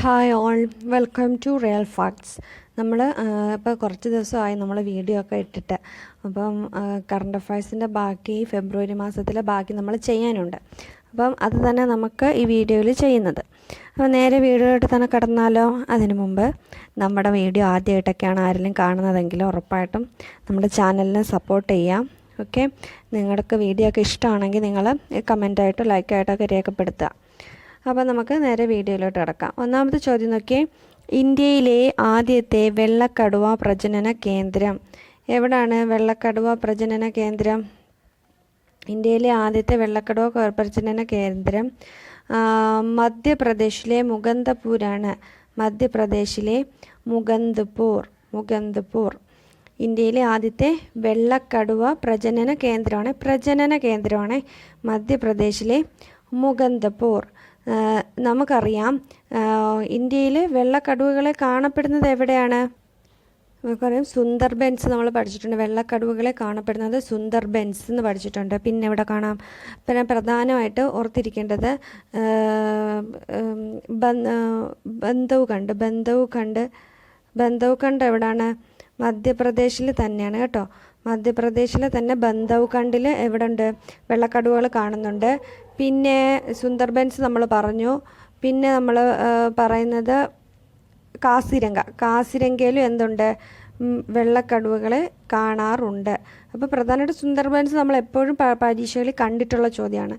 Hi all, welcome to real facts. നമ്മൾ ഇപ്പോൾ കുറച്ച് ദിവസമായി നമ്മൾ വീഡിയോ ഒക്കെ ഇട്ടിട്ട്. അപ്പം കറണ്ട് അഫയേഴ്സിൻ്റെ ബാക്കി ഫെബ്രുവരി മാസത്തിലെ ബാക്കി നമ്മൾ ചെയ്യാനുണ്ട്. അപ്പം അത് തന്നെ നമുക്ക് ഈ വീഡിയോയിൽ ചെയ്യുന്നത്. അപ്പോൾ നേരെ വീഡിയോയിട്ട് തന്നെ കടന്നാലോ? അതിനു മുമ്പ് നമ്മുടെ വീഡിയോ ആദ്യമായിട്ടൊക്കെയാണ് ആരെങ്കിലും കാണുന്നതെങ്കിൽ ഉറപ്പായിട്ടും നമ്മുടെ ചാനലിനെ സപ്പോർട്ട് ചെയ്യാം. ഓക്കെ, നിങ്ങൾക്ക് വീഡിയോ ഒക്കെ ഇഷ്ടമാണെങ്കിൽ നിങ്ങൾ കമൻറ്റായിട്ടോ ലൈക്കായിട്ടൊക്കെ രേഖപ്പെടുത്തുക. അപ്പോൾ നമുക്ക് നേരെ വീഡിയോയിലോട്ട് കിടക്കാം. ഒന്നാമത്തെ ചോദ്യം നോക്കിയേ. ഇന്ത്യയിലെ ആദ്യത്തെ വെള്ളക്കടുവ പ്രജനന കേന്ദ്രം എവിടാണ്? വെള്ളക്കടുവ പ്രജനന കേന്ദ്രം, ഇന്ത്യയിലെ ആദ്യത്തെ വെള്ളക്കടുവ പ്രജനന കേന്ദ്രം മധ്യപ്രദേശിലെ മുകന്ദപൂരാണ്. മധ്യപ്രദേശിലെ മുകന്ദപൂർ ഇന്ത്യയിലെ ആദ്യത്തെ വെള്ളക്കടുവ പ്രജനന കേന്ദ്രമാണ് മധ്യപ്രദേശിലെ മുകന്ദപൂർ. നമുക്കറിയാം ഇന്ത്യയിൽ വെള്ളക്കടുവകളെ കാണപ്പെടുന്നത് എവിടെയാണ്? നമുക്കറിയാം സുന്ദർബൻസ് നമ്മൾ പഠിച്ചിട്ടുണ്ട്. വെള്ളക്കടുവകളെ കാണപ്പെടുന്നത് സുന്ദർബൻസ് എന്ന് പഠിച്ചിട്ടുണ്ട്. പിന്നെ എവിടെ കാണാം? പിന്നെ പ്രധാനമായിട്ട് ഓർത്തിരിക്കേണ്ടത് ബന്ധവ്ഖണ്ഡ് എവിടെയാണ്? മധ്യപ്രദേശിൽ തന്നെയാണ് കേട്ടോ. മധ്യപ്രദേശിലെ തന്നെ ബന്ധവ്ഖണ്ഡിൽ എവിടെ ഉണ്ട്? വെള്ളക്കടുവകൾ കാണുന്നുണ്ട്. പിന്നെ സുന്ദർബൻസ് നമ്മൾ പറഞ്ഞു. പിന്നെ നമ്മൾ പറയുന്നത് കാസിരംഗയിലും എന്തുണ്ട്? വെള്ളക്കടുവകളെ കാണാറുണ്ട്. അപ്പോൾ പ്രധാനമായിട്ട് സുന്ദർബൻസ് നമ്മൾ എപ്പോഴും പരീക്ഷകളിൽ കണ്ടിട്ടുള്ള ചോദ്യമാണ്.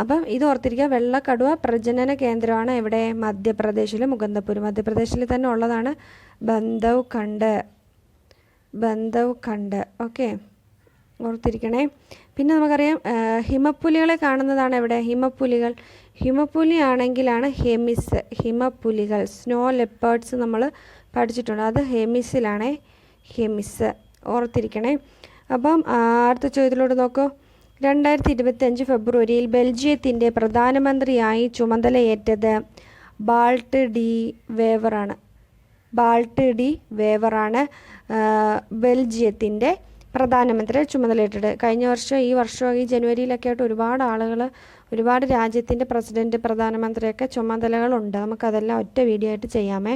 അപ്പം ഇത് ഓർത്തിരിക്കുക. വെള്ളക്കടുവ പ്രജനന കേന്ദ്രമാണ് എവിടെ? മധ്യപ്രദേശിലെ മുകന്ദപൂർ. മധ്യപ്രദേശിൽ തന്നെ ഉള്ളതാണ് ബന്ധവ്ഖണ്ഡ്. ഓക്കെ, ഓർത്തിരിക്കണേ. പിന്നെ നമുക്കറിയാം ഹിമപ്പുലികളെ കാണുന്നതാണ് എവിടെ? ഹിമപ്പുലി ആണെങ്കിലാണ് ഹിമപ്പുലികൾ. സ്നോ ലെപ്പേർഡ്സ് നമ്മൾ പഠിച്ചിട്ടുണ്ട്. അത് ഹെമിസിലാണേ. ഓർത്തിരിക്കണേ. അപ്പം അടുത്ത ചോദ്യത്തിലോട്ട് നോക്കൂ. 2025 ഫെബ്രുവരിയിൽ ബെൽജിയത്തിൻ്റെ പ്രധാനമന്ത്രിയായി ചുമതലയേറ്റത് ബാൾട്ട് ഡി വേവറാണ് ബെൽജിയത്തിൻ്റെ പ്രധാനമന്ത്രി ചുമതലയേറ്റത്. കഴിഞ്ഞ വർഷം ഈ ജനുവരിയിലൊക്കെ ആയിട്ട് ഒരുപാട് രാജ്യത്തിൻ്റെ പ്രസിഡൻറ്റ്, പ്രധാനമന്ത്രിയൊക്കെ ചുമതലകളുണ്ട്. നമുക്കതെല്ലാം ഒറ്റ വീഡിയോ ആയിട്ട് ചെയ്യാമേ.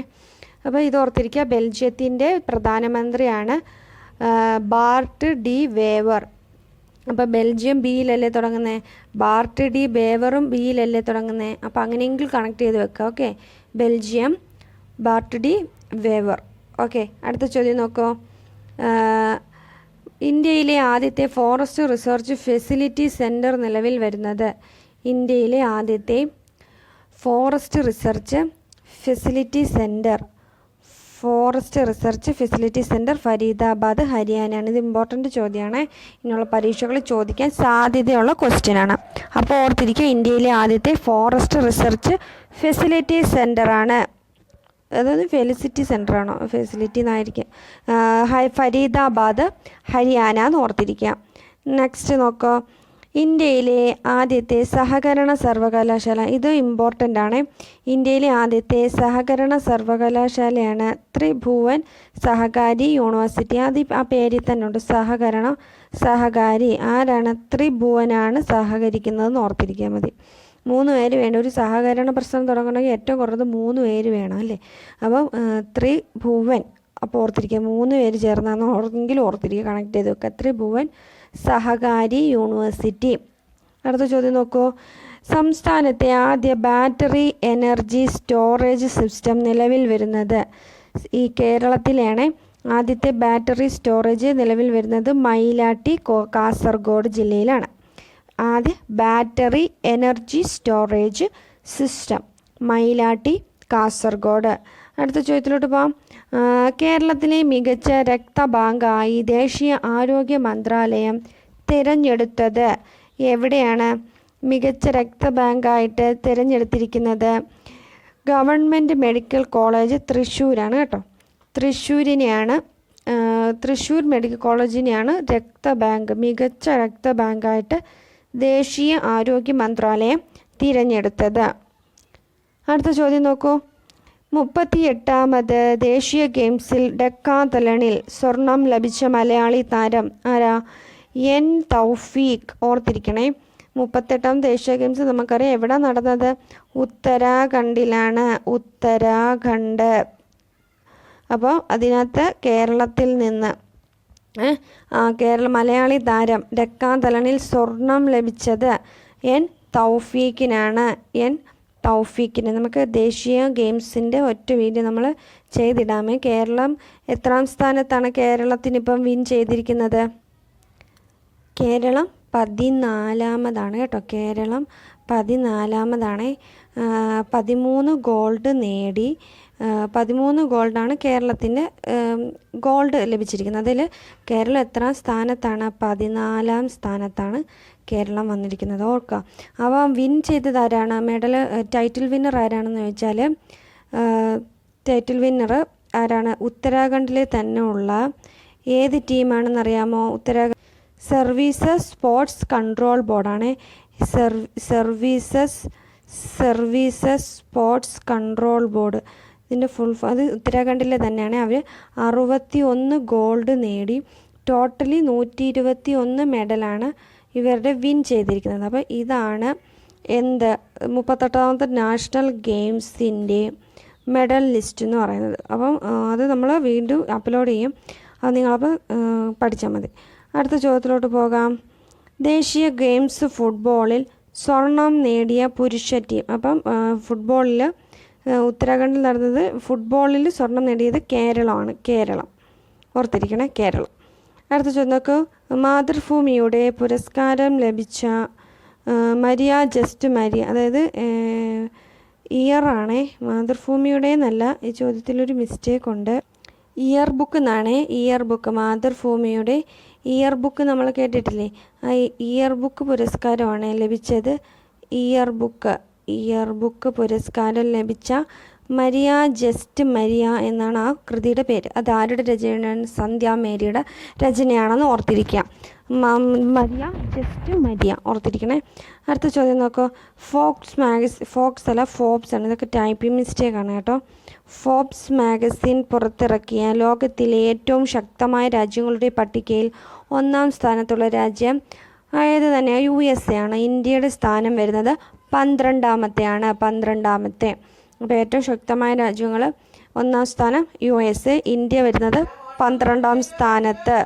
അപ്പോൾ ഇത് ഓർത്തിരിക്കുക. ബെൽജിയത്തിൻ്റെ പ്രധാനമന്ത്രിയാണ് ബാർട്ട് ഡി വേവർ. അപ്പോൾ ബെൽജിയം ബിയിലല്ലേ തുടങ്ങുന്നത്? ബാർട്ട് ഡി വേവറും ബിയിലല്ലേ തുടങ്ങുന്നത്? അപ്പോൾ അങ്ങനെയെങ്കിൽ കണക്ട് ചെയ്ത് വെക്കുക. Okay, Belgium Bart D waiver. Okay, അടുത്ത ചോദ്യം നോക്കൂ. ഇന്ത്യയിലെ ആദ്യത്തെ ഫോറസ്റ്റ് റിസർച്ച് ഫെസിലിറ്റി സെൻറ്റർ നിലവിൽ വരുന്നത്? ഇന്ത്യയിലെ ആദ്യത്തെ forest research facility centre Faridabad, ഹരിയാനയാണ്. ഇത് ഇമ്പോർട്ടൻ്റ് ചോദ്യമാണ്. ഇനിയുള്ള പരീക്ഷകളിൽ ചോദിക്കാൻ സാധ്യതയുള്ള ക്വസ്റ്റ്യനാണ്. അപ്പോൾ ഓർത്തിരിക്കുക, ഇന്ത്യയിലെ ആദ്യത്തെ ഫോറസ്റ്റ് റിസർച്ച് ഫെസിലിറ്റി സെൻറ്ററാണ്. അതായത് ഫെസിലിറ്റി സെൻ്ററാണോ? ഫെസിലിറ്റി എന്നായിരിക്കും. ഫരീദാബാദ്, ഹരിയാന എന്ന് ഓർത്തിരിക്കുക. നെക്സ്റ്റ് നോക്കൂ. ഇന്ത്യയിലെ ആദ്യത്തെ സഹകരണ സർവകലാശാല. ഇത് ഇമ്പോർട്ടൻ്റ് ആണ്. ഇന്ത്യയിലെ ആദ്യത്തെ സഹകരണ സർവകലാശാലയാണ് ത്രിഭുവൻ സഹകാരി യൂണിവേഴ്സിറ്റി. അത് ആ പേരിൽ തന്നെ ഉണ്ട്, സഹകാരി. ആരാണ്? ത്രിഭുവനാണ് സഹകരിക്കുന്നതെന്ന് ഓർത്തിരിക്കാൻ മതി. 3 പേര് വേണം. ഒരു സഹകരണ പ്രശ്നം തുടങ്ങണമെങ്കിൽ ഏറ്റവും കുറഞ്ഞത് 3 പേര് വേണം അല്ലേ? അപ്പം ത്രിഭുവൻ. അപ്പോൾ ഓർത്തിരിക്കുക, 3 പേര് ചേർന്നാന്ന് ഓർത്തിരിക്കുക, കണക്ട് ചെയ്ത് വെക്കുക. ത്രിഭുവൻ സഹകാരി യൂണിവേഴ്സിറ്റി. അടുത്ത ചോദ്യം നോക്കൂ. സംസ്ഥാനത്തെ ആദ്യ ബാറ്ററി എനർജി സ്റ്റോറേജ് സിസ്റ്റം നിലവിൽ വരുന്നത്? ഈ കേരളത്തിലാണ് ആദ്യത്തെ ബാറ്ററി സ്റ്റോറേജ് നിലവിൽ വരുന്നത്. മയിലാട്ടി, കാസർഗോഡ് ജില്ലയിലാണ് ആദ്യ battery energy storage system. Mayilatti, Kasaragod. അടുത്ത ചോദ്യത്തിലോട്ട് പോകാം. കേരളത്തിലെ മികച്ച രക്തബാങ്കായി ദേശീയ ആരോഗ്യ മന്ത്രാലയം തിരഞ്ഞെടുത്തത് എവിടെയാണ്? മികച്ച രക്തബാങ്കായിട്ട് തിരഞ്ഞെടുത്തിരിക്കുന്നത് ഗവൺമെൻറ് മെഡിക്കൽ കോളേജ് തൃശ്ശൂരാണ് കേട്ടോ. തൃശ്ശൂർ മെഡിക്കൽ കോളേജിനെയാണ് മികച്ച രക്തബാങ്കായിട്ട് ദേശീയ ആരോഗ്യ മന്ത്രാലയം തിരഞ്ഞെടുത്തത്. അടുത്ത ചോദ്യം നോക്കൂ. 38ാമത് ദേശീയ ഗെയിംസിൽ ഡെക്കാത്തലണിൽ സ്വർണം ലഭിച്ച മലയാളി താരം ആരാ? എൻ തൗഫീഖ്. ഓർത്തിരിക്കണേ, 38ാം ദേശീയ ഗെയിംസ് നമുക്കറിയാം എവിടെ നടന്നത്? ഉത്തരാഖണ്ഡിലാണ്. ഉത്തരാഖണ്ഡ്. അപ്പോൾ അതിനകത്ത് കേരളത്തിൽ നിന്ന് മലയാളി താരം ഡെക്കാത്തലണിൽ സ്വർണം ലഭിച്ചത് എൻ തൗഫീഖിനാണ്. നമുക്ക് ദേശീയ ഗെയിംസിൻ്റെ ഒറ്റ വീഡിയോ നമ്മൾ ചെയ്തിടാമേ. കേരളം എത്രാം സ്ഥാനത്താണ് കേരളത്തിനിപ്പം വിൻ ചെയ്തിരിക്കുന്നത്? കേരളം 14ാമതാണ് കേട്ടോ. കേരളം 14ാമതാണ്. 13 ഗോൾഡ് നേടി. 13 ഗോൾഡാണ് കേരളത്തിൻ്റെ ഗോൾഡ് ലഭിച്ചിരിക്കുന്നത്. അതിൽ കേരളം എത്രാം സ്ഥാനത്താണ്? 14ാം സ്ഥാനത്താണ് കേരളം വന്നിരിക്കുന്നത്. ഓർക്കുക. അപ്പോൾ വിൻ ചെയ്തത് ആരാണ്? ടൈറ്റിൽ വിന്നർ ആരാണെന്ന് ചോദിച്ചാൽ ടൈറ്റിൽ വിന്നർ ആരാണ്? ഉത്തരാഖണ്ഡിലെ തന്നെ ഉള്ള ഏത് ടീമാണെന്നറിയാമോ? സർവീസസ് സ്പോർട്സ് കൺട്രോൾ ബോർഡാണ്. Services sports control board. ഇതിൻ്റെ അത് ഉത്തരാഖണ്ഡിലെ തന്നെയാണ്. അവർ 61 ഗോൾഡ് നേടി. ടോട്ടലി 121 മെഡലാണ് ഇവരുടെ വിൻ ചെയ്തിരിക്കുന്നത്. അപ്പോൾ ഇതാണ് 38ാമത്തെ നാഷണൽ ഗെയിംസിൻ്റെ മെഡൽ ലിസ്റ്റ് എന്ന് പറയുന്നത്. അപ്പം അത് നമ്മൾ വീണ്ടും അപ്ലോഡ് ചെയ്യും. അത് നിങ്ങളപ്പോൾ പഠിച്ചാൽ മതി. അടുത്ത ചോദ്യത്തിലോട്ട് പോകാം. ദേശീയ ഗെയിംസ് ഫുട്ബോളിൽ സ്വർണം നേടിയ പുരുഷ ടീം. അപ്പം ഫുട്ബോളിൽ ഉത്തരാഖണ്ഡിൽ നടന്നത് ഫുട്ബോളിൽ സ്വർണം നേടിയത് കേരളമാണ്. കേരളം ഓർത്തിരിക്കണേ, കേരളം. അടുത്ത ചോദ്യം നോക്കൂ. മാതൃഭൂമിയുടെ പുരസ്കാരം ലഭിച്ച മരിയ ജസ്റ്റ് മരിയ, അതായത് ഇയറാണേ. മാതൃഭൂമിയുടെ എന്നല്ല, ഈ ചോദ്യത്തിലൊരു മിസ്റ്റേക്ക് ഉണ്ട്. ഇയർ ബുക്ക് എന്നാണ്. ഇയർ ബുക്ക്, മാതൃഭൂമിയുടെ ഇയർ ബുക്ക് നമ്മൾ കേട്ടിട്ടില്ലേ? ആ ഇയർ ബുക്ക് പുരസ്കാരമാണ് ലഭിച്ചത്. ഇയർ ബുക്ക് പുരസ്കാരം ലഭിച്ച മരിയ ജസ്റ്റ് മരിയ എന്നാണ് ആ കൃതിയുടെ പേര്. അത് ആരുടെ രചനയാണ്? സന്ധ്യ മേരിയുടെ രചനയാണെന്ന് ഓർത്തിരിക്കുക. മരിയ ജസ്റ്റ് മരിയ ഓർത്തിരിക്കണേ. അടുത്ത ചോദ്യം നോക്കൂ. ഫോക്സ് അല്ല, ഫോബ്സ് ആണ്. ഇതൊക്കെ ടൈപ്പിംഗ് മിസ്റ്റേക്കാണ് കേട്ടോ. ഫോബ്സ് മാഗസിൻ പുറത്തിറക്കിയ ലോകത്തിലെ ഏറ്റവും ശക്തമായ രാജ്യങ്ങളുടെ പട്ടികയിൽ 1ാം സ്ഥാനത്തുള്ള രാജ്യം ഏത് തന്നെയാണ്? USA ആണ്. ഇന്ത്യയുടെ സ്ഥാനം വരുന്നത് 12ാമത്തെയാണ്. 12ാമത്തെ. അപ്പോൾ ഏറ്റവും ശക്തമായ രാജ്യങ്ങൾ 1ാം സ്ഥാനം USA, ഇന്ത്യ വരുന്നത് 12ാം സ്ഥാനത്ത്.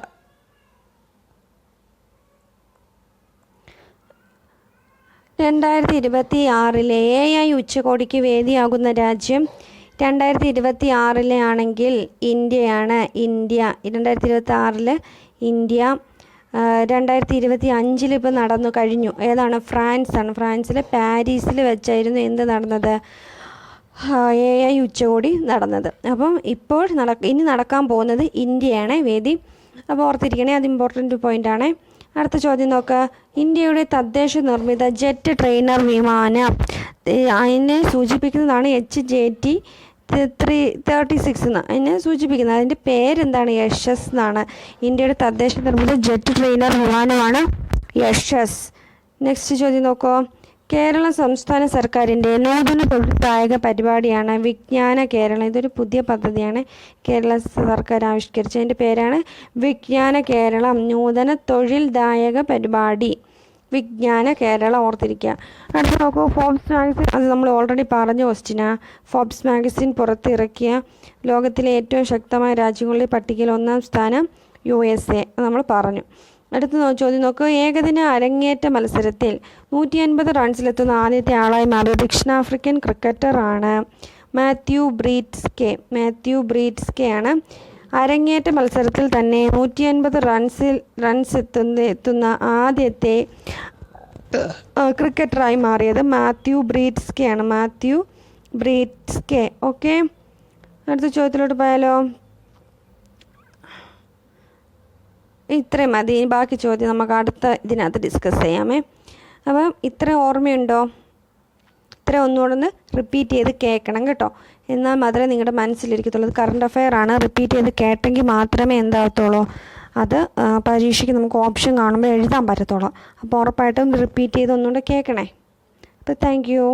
(2026) AI ഉച്ചകോടിക്ക് വേദിയാകുന്ന രാജ്യം 2026 ആണെങ്കിൽ ഇന്ത്യയാണ്. India 2026 India. 2025 ഇപ്പോൾ നടന്നു കഴിഞ്ഞു. ഏതാണ്? ഫ്രാൻസാണ്. ഫ്രാൻസിലെ പാരീസിൽ വെച്ചായിരുന്നു എന്ത് നടന്നത്? AI ഉച്ചകോടി നടന്നത്. അപ്പം ഇപ്പോൾ ഇനി നടക്കാൻ പോകുന്നത് ഇന്ത്യയാണ് വേദി. അപ്പോൾ ഓർത്തിരിക്കണേ, അത് ഇമ്പോർട്ടൻ്റ് പോയിൻ്റാണ്. അടുത്ത ചോദ്യം നോക്കുക. ഇന്ത്യയുടെ തദ്ദേശ നിർമ്മിത ജെറ്റ് ട്രെയിനർ വിമാനം, അതിനെ സൂചിപ്പിക്കുന്നതാണ് HJT 36 എന്ന് അതിനെ സൂചിപ്പിക്കുന്നത്. അതിൻ്റെ പേരെന്താണ്? യശസ് എന്നാണ്. ഇന്ത്യയുടെ തദ്ദേശ നിർമ്മിത ജെറ്റ് ട്രെയിനർ വിമാനമാണ് യശസ്. നെക്സ്റ്റ് ചോദ്യം നോക്കൂ. കേരള സംസ്ഥാന സർക്കാരിൻ്റെ നൂതന തൊഴിൽദായക പരിപാടിയാണ് വിജ്ഞാന കേരളം. ഇതൊരു പുതിയ പദ്ധതിയാണ് കേരള സർക്കാർ ആവിഷ്കരിച്ചത്. അതിൻ്റെ പേരാണ് വിജ്ഞാന കേരളം. നൂതന തൊഴിൽദായക പരിപാടി വിജ്ഞാന കേരളം ഓർത്തിരിക്കുക. അടുത്ത നോക്കൂ. ഫോബ്സ് മാഗസിൻ, അത് നമ്മൾ ഓൾറെഡി പറഞ്ഞ ക്വസ്റ്റ്യനാണ്. ഫോബ്സ് മാഗസിൻ പുറത്തിറക്കിയ ലോകത്തിലെ ഏറ്റവും ശക്തമായ രാജ്യങ്ങളുടെ പട്ടികയിൽ 1ാം സ്ഥാനം USA, നമ്മൾ പറഞ്ഞു. അടുത്ത ചോദ്യം നോക്കൂ. ഏകദിന അരങ്ങേറ്റ മത്സരത്തിൽ 150 റൺസിലെത്തുന്ന ആദ്യത്തെ ആളായി മാറിയ ദക്ഷിണാഫ്രിക്കൻ ക്രിക്കറ്ററാണ് മാത്യു ബ്രീറ്റ്സ്കെ ആണ്. അരങ്ങേറ്റ മത്സരത്തിൽ തന്നെ 150 റൺസ് എത്തുന്ന ആദ്യത്തെ ക്രിക്കറ്ററായി മാറിയത് മാത്യു ബ്രീറ്റ്സ്കെ ആണ്. ഓക്കെ, അടുത്ത ചോദ്യത്തിലോട്ട് പോയാലോ? ഇത്രയും മതി. ബാക്കി ചോദ്യം നമുക്ക് അടുത്ത ഇതിനകത്ത് ഡിസ്കസ് ചെയ്യാമേ. അപ്പം ഇത്ര ഓർമ്മയുണ്ടോ? ഇത്ര ഒന്നുകൂടെ ഒന്ന് റിപ്പീറ്റ് ചെയ്ത് കേൾക്കണം കേട്ടോ. എന്നാൽ മാത്രമേ നിങ്ങളുടെ മനസ്സിലിരിക്കത്തുള്ളൂ. അത് കറണ്ട് അഫെയർ ആണ്. റിപ്പീറ്റ് ചെയ്ത് കേട്ടെങ്കിൽ മാത്രമേ എന്താകത്തുള്ളൂ, അത് പരീക്ഷയ്ക്ക് നമുക്ക് ഓപ്ഷൻ കാണുമ്പോൾ എഴുതാൻ പറ്റത്തുള്ളൂ. അപ്പോൾ ഉറപ്പായിട്ടും റിപ്പീറ്റ് ചെയ്ത് ഒന്നുകൂടെ കേൾക്കണേ. അപ്പോൾ താങ്ക് യു.